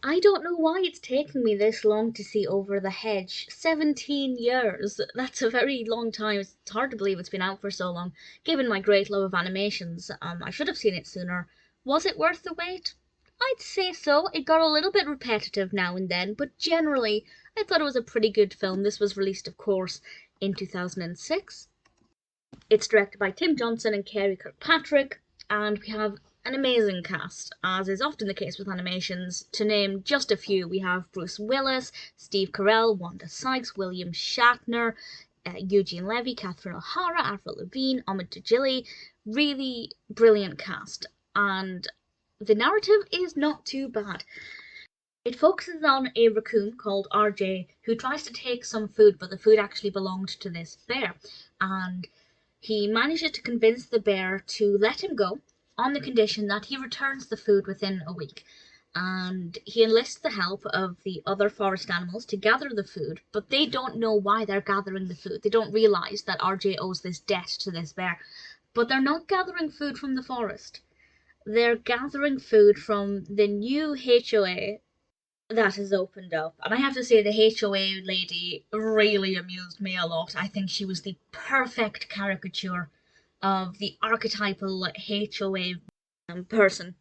I don't know why it's taken me this long to see Over the Hedge. 17 years. That's a very long time. It's hard to believe it's been out for so long. Given my great love of animations, I should have seen it sooner. Was it worth the wait? I'd say so. It got a little bit repetitive now and then, but generally, I thought it was a pretty good film. This was released, of course, in 2006. It's directed by Tim Johnson and Carey Kirkpatrick, and we have an amazing cast, as is often the case with animations. To name just a few, we have Bruce Willis, Steve Carell, Wanda Sykes, William Shatner, Eugene Levy, Catherine O'Hara, Avril Lavigne, Omid Djalili. Really brilliant cast, and the narrative is not too bad. It focuses on a raccoon called RJ who tries to take some food, but the food actually belonged to this bear, and he manages to convince the bear to let him go on the condition that he returns the food within a week. And he enlists the help of the other forest animals to gather the food, but they don't know why they're gathering the food. They don't realise that RJ owes this debt to this bear. But they're not gathering food from the forest. They're gathering food from the new HOA that has opened up. And I have to say, the HOA lady really amused me a lot. I think she was the perfect caricature of the archetypal HOA person.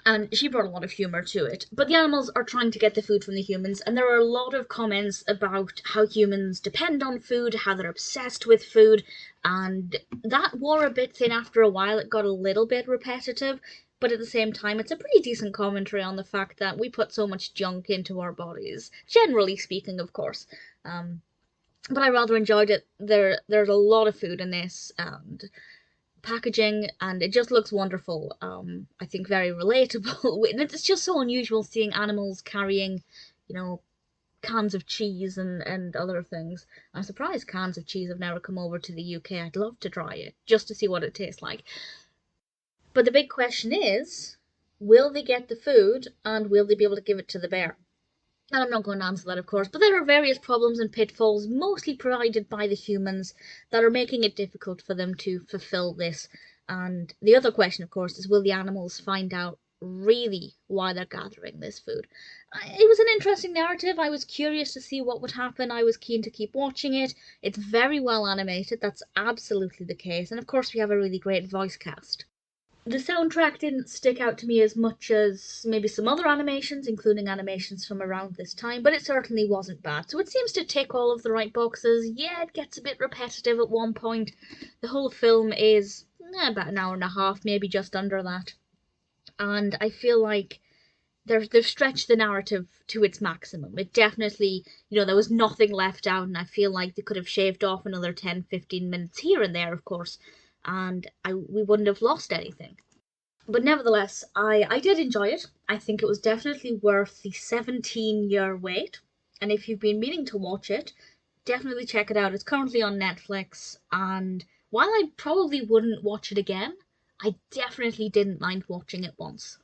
And she brought a lot of humour to it. But the animals are trying to get the food from the humans, and there are a lot of comments about how humans depend on food, how they're obsessed with food, and that wore a bit thin after a while. It got a little bit repetitive, but at the same time, it's a pretty decent commentary on the fact that we put so much junk into our bodies, generally speaking, of course. But I rather enjoyed it. There's a lot of food in this, and packaging, and it just looks wonderful. I think very relatable. And it's just so unusual seeing animals carrying, cans of cheese and other things. I'm surprised cans of cheese have never come over to the UK. I'd love to try it just to see what it tastes like. But the big question is, will they get the food, and will they be able to give it to the bear? And I'm not going to answer that, of course, but there are various problems and pitfalls, mostly provided by the humans, that are making it difficult for them to fulfill this. And the other question, of course, is will the animals find out really why they're gathering this food? It was an interesting narrative. I was curious to see what would happen. I was keen to keep watching it. It's very well animated. That's absolutely the case. And of course, we have a really great voice cast. The soundtrack didn't stick out to me as much as maybe some other animations, including animations from around this time, but it certainly wasn't bad. So it seems to tick all of the right boxes. Yeah, it gets a bit repetitive at one point. The whole film is about an hour and a half, maybe just under that. And I feel like they've stretched the narrative to its maximum. It definitely, there was nothing left out, and I feel like they could have shaved off another 10-15 minutes here and there, of course, and we wouldn't have lost anything. But nevertheless, I did enjoy it. I think it was definitely worth the 17-year wait. And if you've been meaning to watch it, definitely check it out. It's currently on Netflix. And while I probably wouldn't watch it again, I definitely didn't mind watching it once.